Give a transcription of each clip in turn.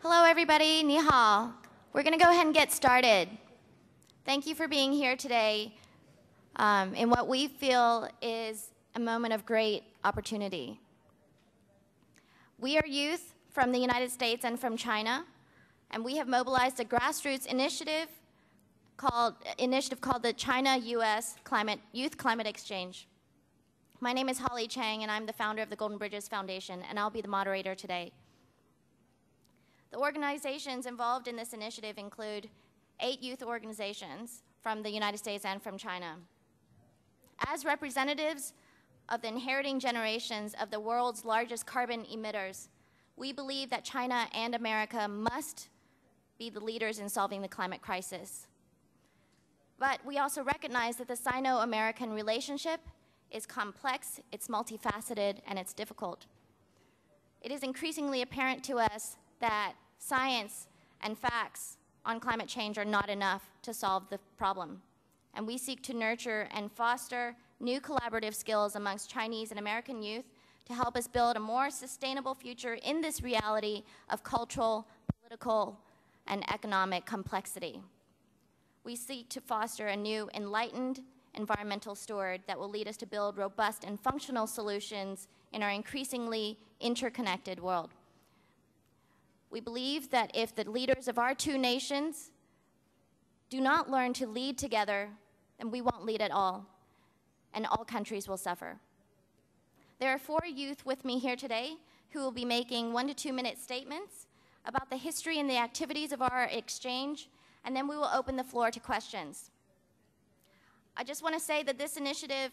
Hello, everybody. Ni hao. We're going to go ahead and get started. Thank you for being here today in what we feel is a moment of great opportunity. We are youth from the United States and from China, and we have mobilized a grassroots initiative called the China-U.S. Youth Climate Exchange. My name is Holly Chang, and I'm the founder of the Golden Bridges Foundation, and I'll be the moderator today. The organizations involved in this initiative include 8 youth organizations from the United States and from China. As representatives of the inheriting generations of the world's largest carbon emitters, we believe that China and America must be the leaders in solving the climate crisis. But we also recognize that the Sino-American relationship is complex, it's multifaceted, and it's difficult. It is increasingly apparent to us that science and facts on climate change are not enough to solve the problem. And we seek to nurture and foster new collaborative skills amongst Chinese and American youth to help us build a more sustainable future in this reality of cultural, political, and economic complexity. We seek to foster a new enlightened environmental steward that will lead us to build robust and functional solutions in our increasingly interconnected world. We believe that if the leaders of our 2 nations do not learn to lead together, then we won't lead at all, and all countries will suffer. There are 4 youth with me here today who will be making 1 to 2 minute statements about the history and the activities of our exchange, and then we will open the floor to questions. I just want to say that this initiative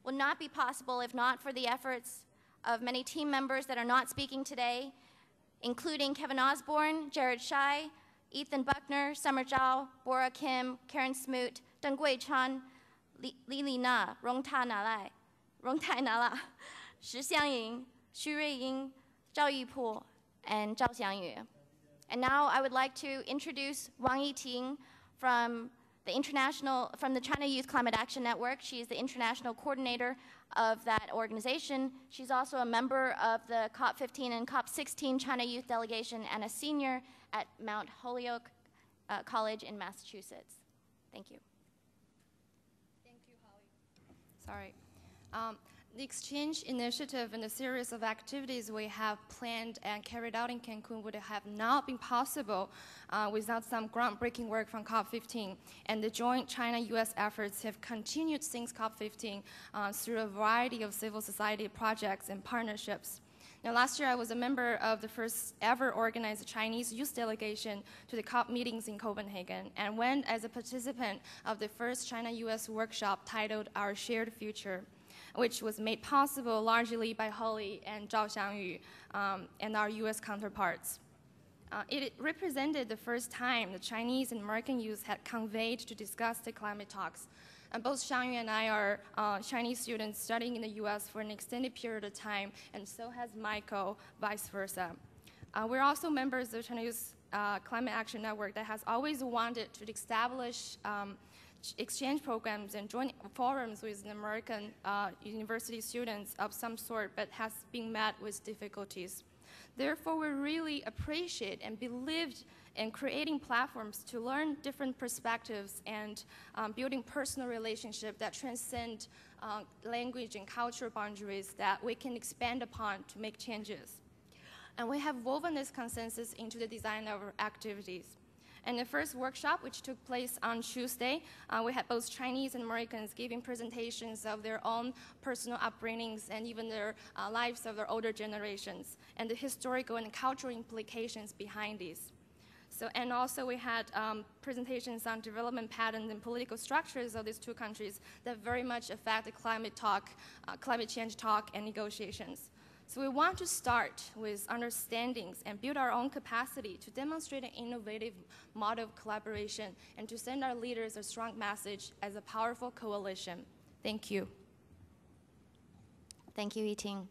would not be possible if not for the efforts of many team members that are not speaking today, including Kevin Osborne, Jared Shai, Ethan Buckner, Summer Zhao, Bora Kim, Karen Smoot, Deng Guichan, Li Na, Rong Tai Nala, Shi Xiangying, Xu Ruiying, Zhao Yipu, and Zhao Xiangyu. And now I would like to introduce Wang Yiting from the China Youth Climate Action Network. She is the international coordinator of that organization. She's also a member of the COP15 and COP16 China Youth Delegation and a senior at Mount Holyoke College in Massachusetts. Thank you. Thank you, Holly. Sorry. The exchange initiative and the series of activities we have planned and carried out in Cancun would have not been possible without some groundbreaking work from COP15. And the joint China-US efforts have continued since COP15 through a variety of civil society projects and partnerships. Now, last year I was a member of the first ever organized Chinese youth delegation to the COP meetings in Copenhagen and went as a participant of the first China-US workshop titled Our Shared Future, which was made possible largely by Holly and Zhao Xiangyu and our US counterparts. It represented the first time the Chinese and American youth had convened to discuss the climate talks. And both Xiangyu and I are Chinese students studying in the US for an extended period of time, and so has Michael, vice versa. We're also members of the China Youth Climate Action Network that has always wanted to establish exchange programs and joint forums with American university students of some sort, but has been met with difficulties. Therefore, we really appreciate and believed in creating platforms to learn different perspectives and building personal relationships that transcend language and cultural boundaries that we can expand upon to make changes. And we have woven this consensus into the design of our activities. And the first workshop, which took place on Tuesday, we had both Chinese and Americans giving presentations of their own personal upbringings and even their lives of their older generations and the historical and cultural implications behind these. So, and also we had presentations on development patterns and political structures of these 2 countries that very much affect the climate change talk and negotiations. So we want to start with understandings and build our own capacity to demonstrate an innovative model of collaboration and to send our leaders a strong message as a powerful coalition. Thank you. Thank you, Yiting.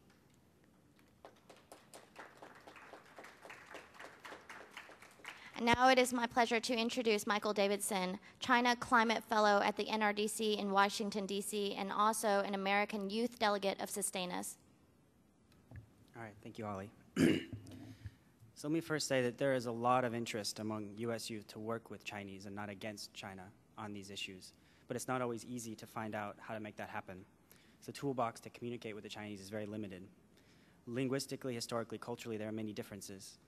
And now it is my pleasure to introduce Michael Davidson, China Climate Fellow at the NRDC in Washington, D.C., and also an American Youth Delegate of Sustainus. All right, thank you, Ollie. So let me first say that there is a lot of interest among US youth to work with Chinese and not against China on these issues. But it's not always easy to find out how to make that happen. So the toolbox to communicate with the Chinese is very limited. Linguistically, historically, culturally, there are many differences.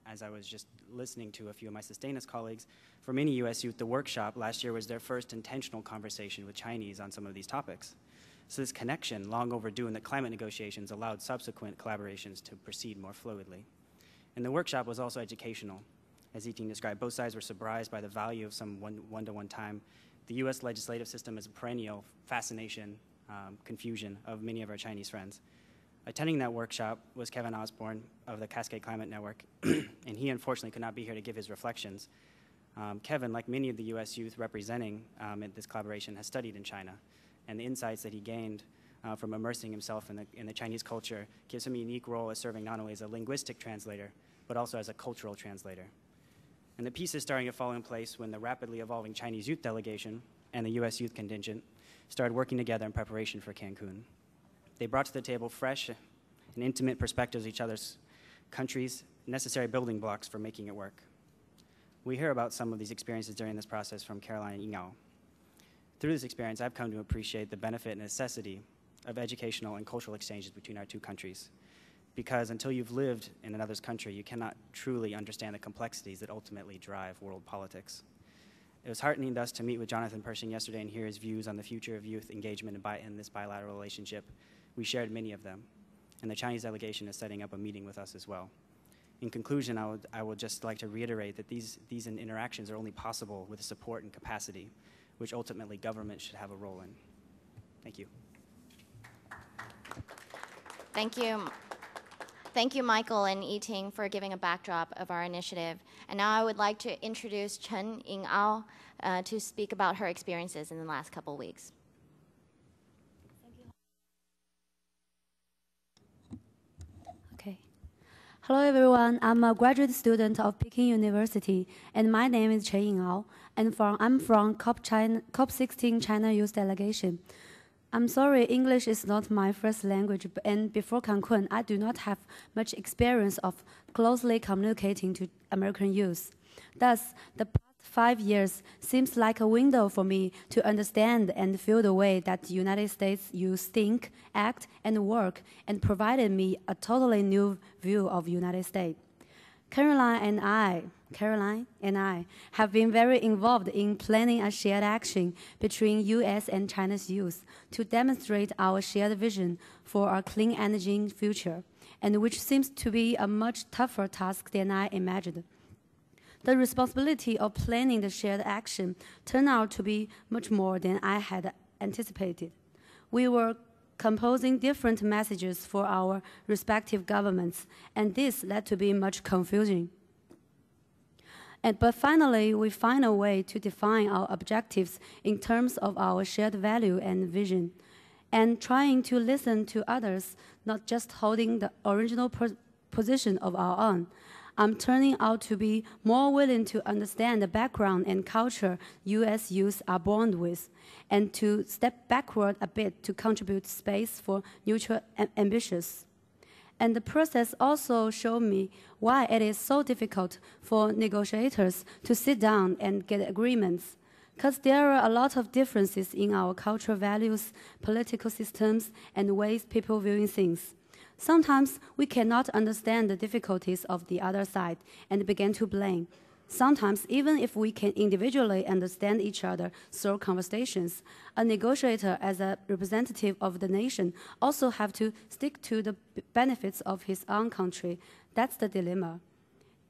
As I was just listening to a few of my Sustainus colleagues, for many US youth, the workshop last year was their first intentional conversation with Chinese on some of these topics. So this connection, long overdue in the climate negotiations, allowed subsequent collaborations to proceed more fluidly. And the workshop was also educational. As Yiting described, both sides were surprised by the value of some one-to-one time. The US legislative system is a perennial fascination, confusion of many of our Chinese friends. Attending that workshop was Kevin Osborne of the Cascade Climate Network, and he unfortunately could not be here to give his reflections. Kevin, like many of the US youth representing this collaboration, has studied in China, and the insights that he gained from immersing himself in the Chinese culture gives him a unique role as serving not only as a linguistic translator, but also as a cultural translator. And the pieces starting to fall in place when the rapidly evolving Chinese youth delegation and the US youth contingent started working together in preparation for Cancun. They brought to the table fresh and intimate perspectives of each other's countries, necessary building blocks for making it work. We hear about some of these experiences during this process from Caroline and Yingao. Through this experience, I've come to appreciate the benefit and necessity of educational and cultural exchanges between our two countries. Because until you've lived in another's country, you cannot truly understand the complexities that ultimately drive world politics. It was heartening thus to meet with Jonathan Pershing yesterday and hear his views on the future of youth engagement in this bilateral relationship. We shared many of them, and the Chinese delegation is setting up a meeting with us as well. In conclusion, I would just like to reiterate that these interactions are only possible with the support and capacity, which ultimately government should have a role in. Thank you. Thank you. Thank you, Michael and Yiting, for giving a backdrop of our initiative. And now I would like to introduce Chen Yingao to speak about her experiences in the last couple weeks. Okay. Hello, everyone. I'm a graduate student of Peking University, and my name is Chen Yingao, and I'm from COP16 China Youth Delegation. I'm sorry, English is not my first language, and before Cancun, I do not have much experience of closely communicating to American youth. Thus, the past 5 years seems like a window for me to understand and feel the way that the United States youth think, act, and work, and provided me a totally new view of the United States. Caroline and I have been very involved in planning a shared action between U.S. and China's youth to demonstrate our shared vision for a clean energy future, and which seems to be a much tougher task than I imagined. The responsibility of planning the shared action turned out to be much more than I had anticipated. We were composing different messages for our respective governments, and this led to be much confusing. But finally, we find a way to define our objectives in terms of our shared value and vision, and trying to listen to others, not just holding the original position of our own. I'm turning out to be more willing to understand the background and culture U.S. youth are born with, and to step backward a bit to contribute space for mutual ambitions. And the process also showed me why it is so difficult for negotiators to sit down and get agreements, because there are a lot of differences in our cultural values, political systems, and ways people viewing things. Sometimes we cannot understand the difficulties of the other side and begin to blame. Sometimes, even if we can individually understand each other through conversations, a negotiator as a representative of the nation also have to stick to the benefits of his own country. That's the dilemma.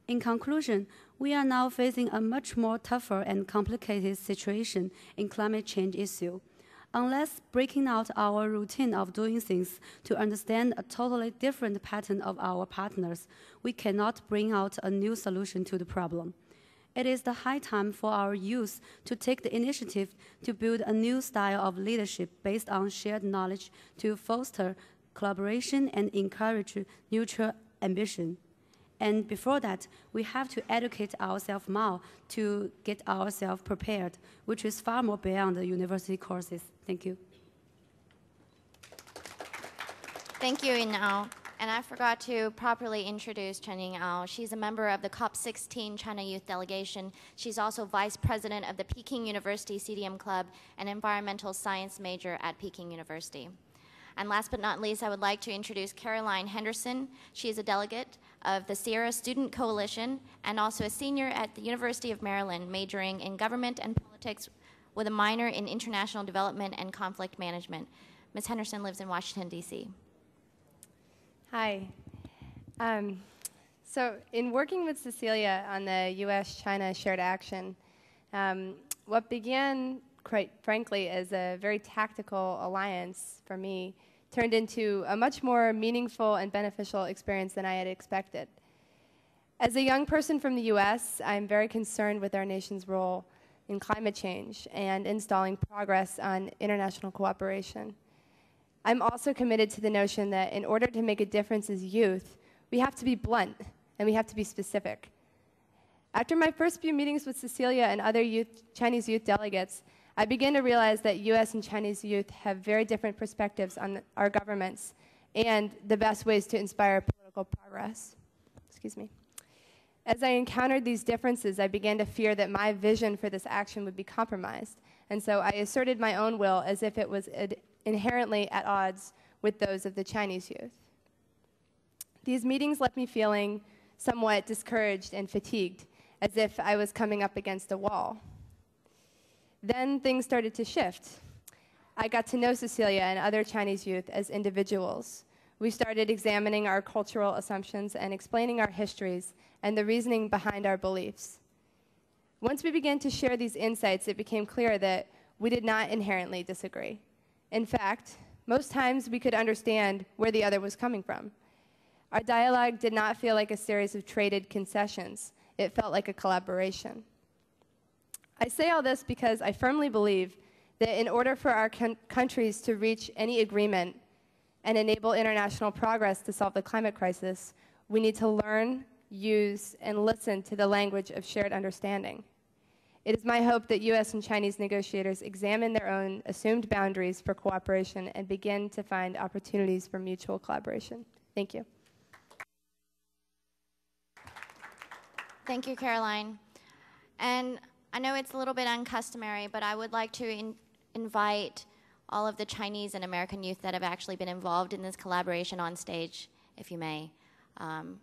In conclusion, we are now facing a much more tougher and complicated situation in climate change issue. Unless breaking out our routine of doing things to understand a totally different pattern of our partners, we cannot bring out a new solution to the problem. It is the high time for our youth to take the initiative to build a new style of leadership based on shared knowledge to foster collaboration and encourage mutual ambition. And before that, we have to educate ourselves more to get ourselves prepared, which is far more beyond the university courses. Thank you. Thank you, Yingao. And I forgot to properly introduce Chen Ying'ao. She's a member of the COP16 China Youth Delegation. She's also vice president of the Peking University CDM Club and environmental science major at Peking University. And last but not least, I would like to introduce Caroline Henderson. She is a delegate of the Sierra Student Coalition and also a senior at the University of Maryland, majoring in government and politics with a minor in international development and conflict management. Ms. Henderson lives in Washington, D.C. Hi. So in working with Cecilia on the U.S.-China Shared Action, what began, quite frankly, as a very tactical alliance for me turned into a much more meaningful and beneficial experience than I had expected. As a young person from the U.S., I'm very concerned with our nation's role in climate change and installing progress on international cooperation. I'm also committed to the notion that in order to make a difference as youth, we have to be blunt and we have to be specific. After my first few meetings with Cecilia and other Chinese youth delegates, I began to realize that US and Chinese youth have very different perspectives on our governments and the best ways to inspire political progress. Excuse me. As I encountered these differences, I began to fear that my vision for this action would be compromised, and so I asserted my own will as if it was inherently at odds with those of the Chinese youth. These meetings left me feeling somewhat discouraged and fatigued, as if I was coming up against a wall. Then things started to shift. I got to know Cecilia and other Chinese youth as individuals. We started examining our cultural assumptions and explaining our histories and the reasoning behind our beliefs. Once we began to share these insights, it became clear that we did not inherently disagree. In fact, most times we could understand where the other was coming from. Our dialogue did not feel like a series of traded concessions. It felt like a collaboration. I say all this because I firmly believe that in order for our countries to reach any agreement and enable international progress to solve the climate crisis, we need to learn, use, and listen to the language of shared understanding. It is my hope that US and Chinese negotiators examine their own assumed boundaries for cooperation and begin to find opportunities for mutual collaboration. Thank you. Thank you, Caroline. And I know it's a little bit uncustomary, but I would like to invite all of the Chinese and American youth that have actually been involved in this collaboration on stage, if you may,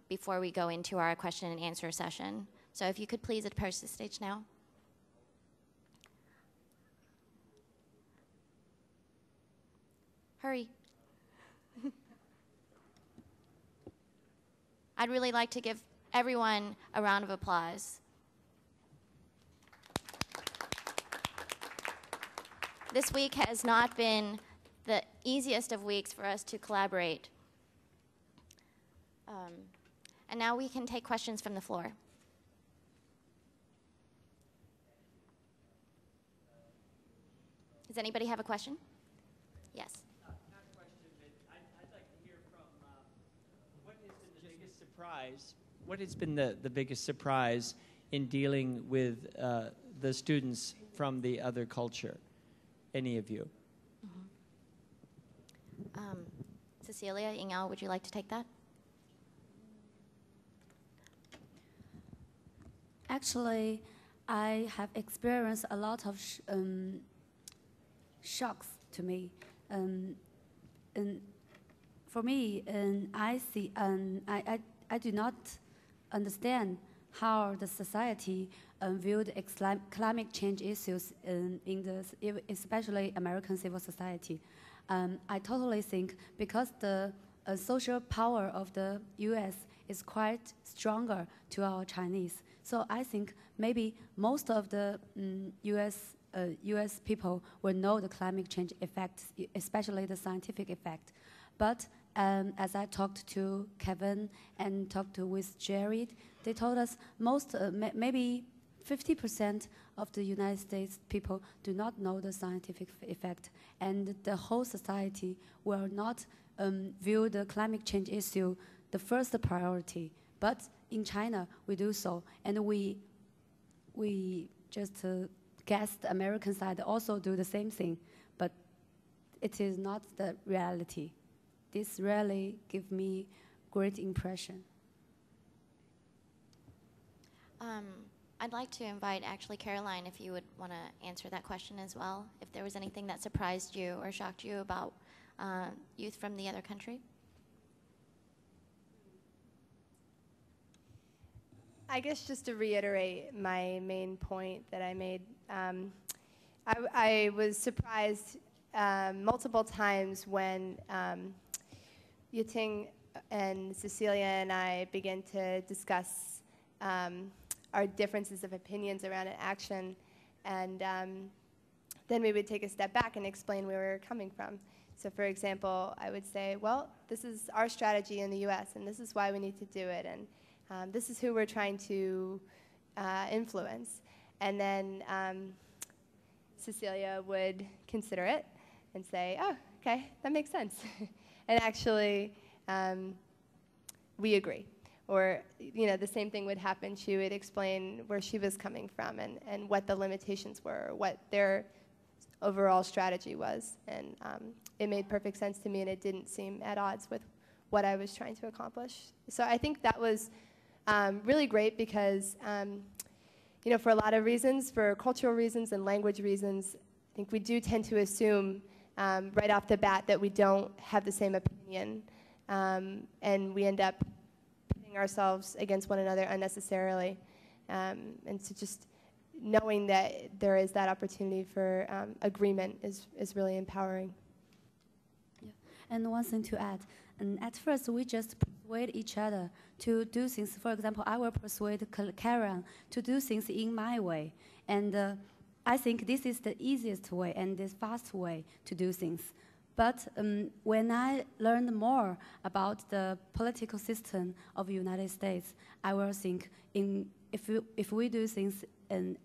before we go into our question and answer session. So if you could please approach the stage now. Hurry. I'd really like to give everyone a round of applause. This week has not been the easiest of weeks for us to collaborate. And now we can take questions from the floor. Does anybody have a question? Yes. Not a question, but I'd like to hear from what has been the biggest surprise? What has been the biggest surprise in dealing with the students from the other culture? Any of you? Cecilia, Ying'ao, would you like to take that? Actually, I have experienced a lot of shocks to me. And for me, I see, I do not understand how the society viewed climate change issues especially American civil society. I totally think because the social power of the U.S. is quite stronger to our Chinese. So I think maybe most of the U.S. people will know the climate change effects, especially the scientific effect. But as I talked to Kevin and talked with Jared, they told us maybe 50% of the United States people do not know the scientific effect, and the whole society will not view the climate change issue the first priority. But in China, we do so, and we just guess the American side also do the same thing, but it is not the reality. This really gives me great impression. I'd like to invite actually Caroline, if you would want to answer that question as well, if there was anything that surprised you or shocked you about youth from the other country. I guess just to reiterate my main point that I made, I was surprised multiple times when Yiting and Cecilia and I began to discuss our differences of opinions around an action, and then we would take a step back and explain where we were coming from. So for example, I would say, well, this is our strategy in the US, and this is why we need to do it, and this is who we're trying to influence. And then Cecilia would consider it and say, oh, okay, that makes sense. And actually, we agree. Or, the same thing would happen. She would explain where she was coming from and what the limitations were, what their overall strategy was. And it made perfect sense to me, and it didn't seem at odds with what I was trying to accomplish. So I think that was really great because, for a lot of reasons, for cultural reasons and language reasons, I think we do tend to assume right off the bat that we don't have the same opinion, and we end up ourselves against one another unnecessarily, and so just knowing that there is that opportunity for agreement is really empowering. Yeah. And one thing to add, and at first we just persuade each other to do things. For example, I will persuade Karen to do things in my way, and I think this is the easiest way and the fast way to do things. But when I learned more about the political system of the United States, I will think, if we do things in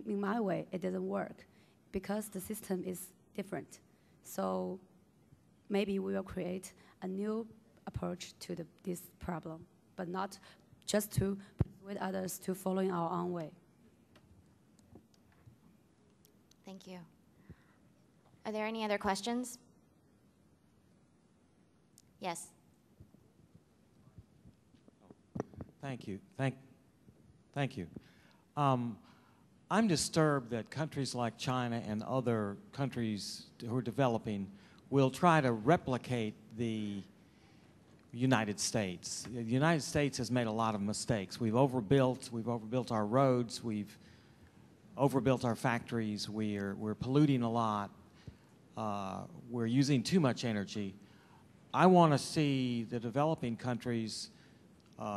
my way, it doesn't work, because the system is different. So maybe we will create a new approach to this problem, but not just to persuade others to following our own way. Thank you. Are there any other questions? Yes. Thank you. Thank you. I'm disturbed that countries like China and other countries who are developing will try to replicate the United States. The United States has made a lot of mistakes. We've overbuilt our roads, we've overbuilt our factories, we're polluting a lot, we're using too much energy. I want to see the developing countries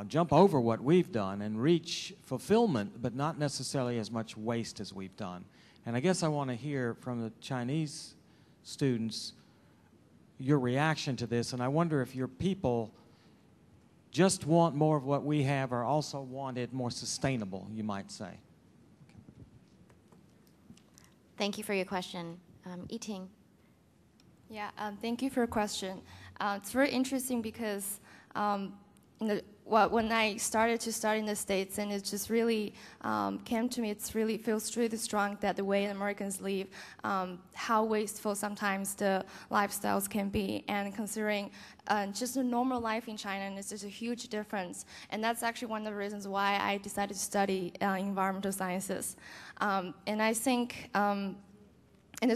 jump over what we've done and reach fulfillment, but not necessarily as much waste as we've done. And I guess I want to hear from the Chinese students your reaction to this, and I wonder if your people just want more of what we have or also want it more sustainable, you might say. Thank you for your question. Yiting. Yeah, thank you for your question. It's very interesting because when I started to study in the States, and it just really came to me, it really feels really strong that the way Americans live, how wasteful sometimes the lifestyles can be, and considering just a normal life in China, and it's just a huge difference. And that's actually one of the reasons why I decided to study environmental sciences. And I think, and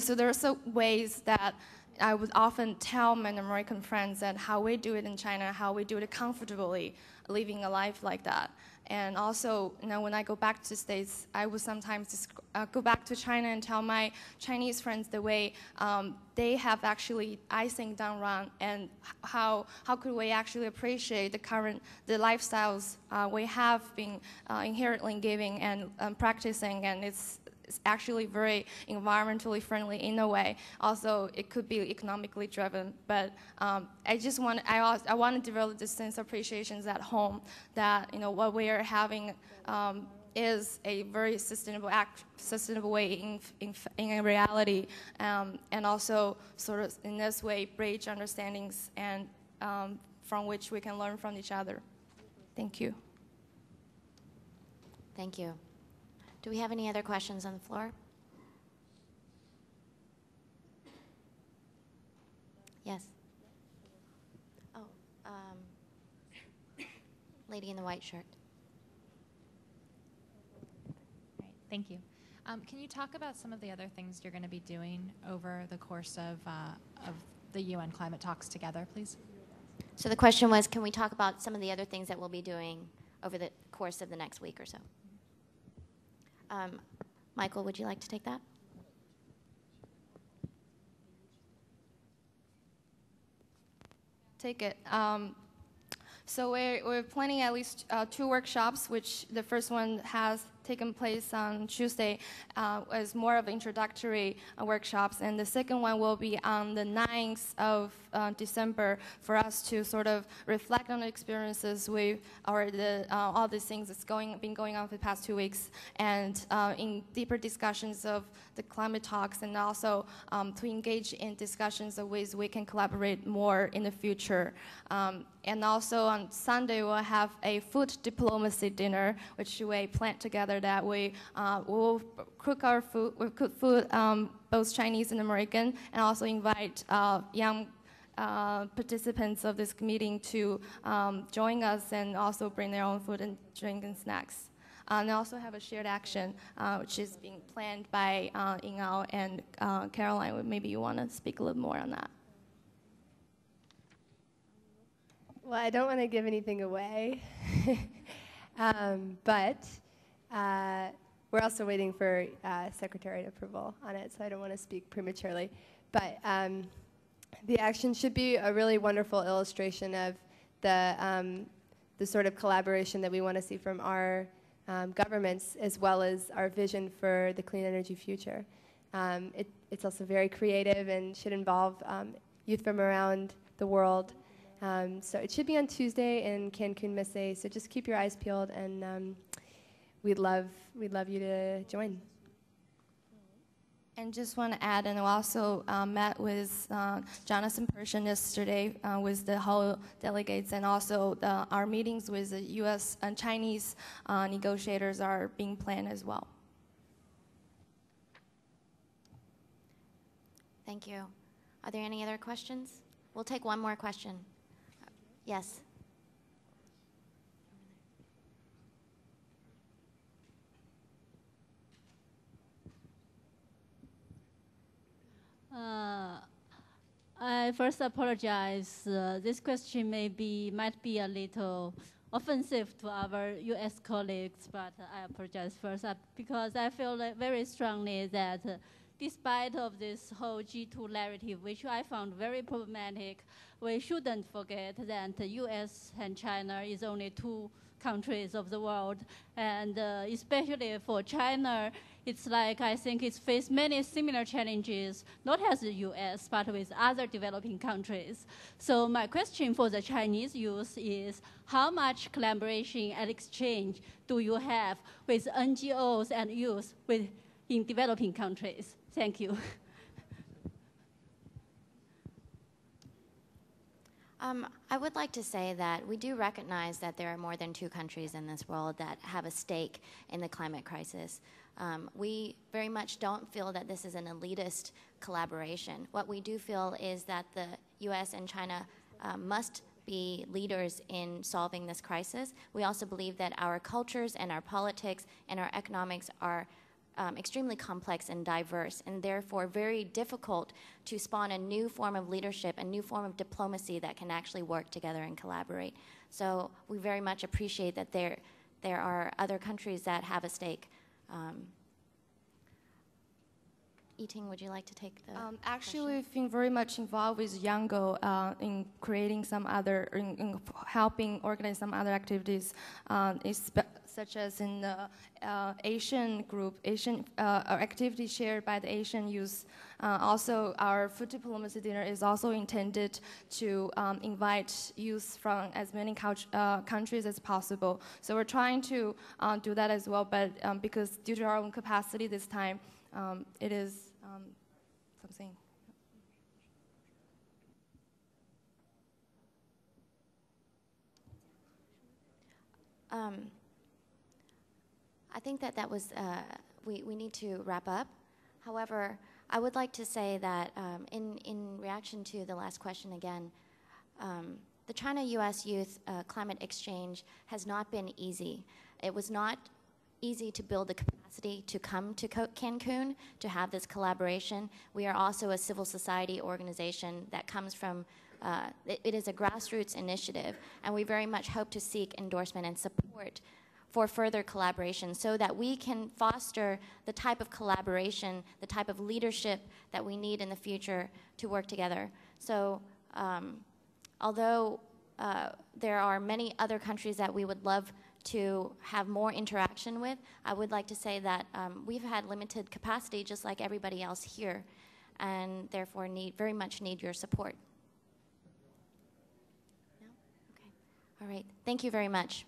so there are some ways that I would often tell my American friends that how we do it in China, how we do it comfortably, living a life like that. And also, when I go back to the States, I would sometimes just go back to China and tell my Chinese friends the way they have actually, I think, done wrong, and how could we actually appreciate the lifestyles we have been inherently giving and practicing, and it's actually very environmentally friendly in a way. Also, it could be economically driven, but I want to develop this sense of appreciation at home that what we are having is a very sustainable way in reality, and also sort of in this way bridge understandings and from which we can learn from each other. Thank you. Thank you. Do we have any other questions on the floor? Yes. Oh, Lady in the white shirt. Great, thank you. Can you talk about some of the other things you're going to be doing over the course of the UN climate talks together, please? So the question was, can we talk about some of the other things that we'll be doing over the course of the next week or so? Michael, would you like to take that? Take it. So we're planning at least 2 workshops, which the first one has taken place on Tuesday as more of introductory workshops, and the second one will be on the 9th of December for us to sort of reflect on the experiences with all these things that's been going on for the past 2 weeks, and in deeper discussions of the climate talks, and also to engage in discussions of ways we can collaborate more in the future. And also on Sunday, we'll have a food diplomacy dinner, which we plan together that we will cook our food, we'll cook food, both Chinese and American, and also invite young participants of this meeting to join us and also bring their own food and drink and snacks. And I also have a shared action, which is being planned by Yingao and Caroline. Maybe you want to speak a little more on that. Well, I don't want to give anything away, but we're also waiting for Secretariat approval on it, so I don't want to speak prematurely. But the action should be a really wonderful illustration of the sort of collaboration that we want to see from our governments, as well as our vision for the clean energy future. It's also very creative and should involve youth from around the world. So it should be on Tuesday in Cancun, Missy. So just keep your eyes peeled, and we'd love you to join. And just want to add, and I also met with Jonathan Pershing yesterday with the whole delegates, and also our meetings with the U.S. and Chinese negotiators are being planned as well. Thank you. Are there any other questions? We'll take one more question. Yes. I first apologize. This question might be a little offensive to our U.S. colleagues, but I apologize first because I feel very strongly that despite of this whole G2 narrative, which I found very problematic, we shouldn't forget that the U.S. and China is only 2 countries of the world, and especially for China, it's like I think it's faced many similar challenges, not as the U.S., but with other developing countries. So my question for the Chinese youth is, how much collaboration and exchange do you have with NGOs and youth in developing countries? Thank you. I would like to say that we do recognize that there are more than 2 countries in this world that have a stake in the climate crisis. We very much don't feel that this is an elitist collaboration. What we do feel is that the U.S. and China must be leaders in solving this crisis. We also believe that our cultures and our politics and our economics are extremely complex and diverse, and therefore very difficult to spawn a new form of leadership, a new form of diplomacy that can actually work together and collaborate. So we very much appreciate that there are other countries that have a stake. Yiting, would you like to take the Actually, we've been very much involved with Yango in creating some other, in helping organize some other activities, such as in the Asian group, our activities shared by the Asian youth. Also, our food diplomacy dinner is also intended to invite youth from as many countries as possible. So we're trying to do that as well, but because due to our own capacity this time, it is something. I think that was, we need to wrap up. However, I would like to say that in reaction to the last question again, the China-U.S. Youth Climate Exchange has not been easy. It was not easy to build the capacity to come to Cancun to have this collaboration. We are also a civil society organization that comes from, it is a grassroots initiative, and we very much hope to seek endorsement and support for further collaboration so that we can foster the type of collaboration, the type of leadership that we need in the future to work together. So although there are many other countries that we would love to have more interaction with, I would like to say that we've had limited capacity just like everybody else here, and therefore very much need your support. No? Okay. All right. Thank you very much.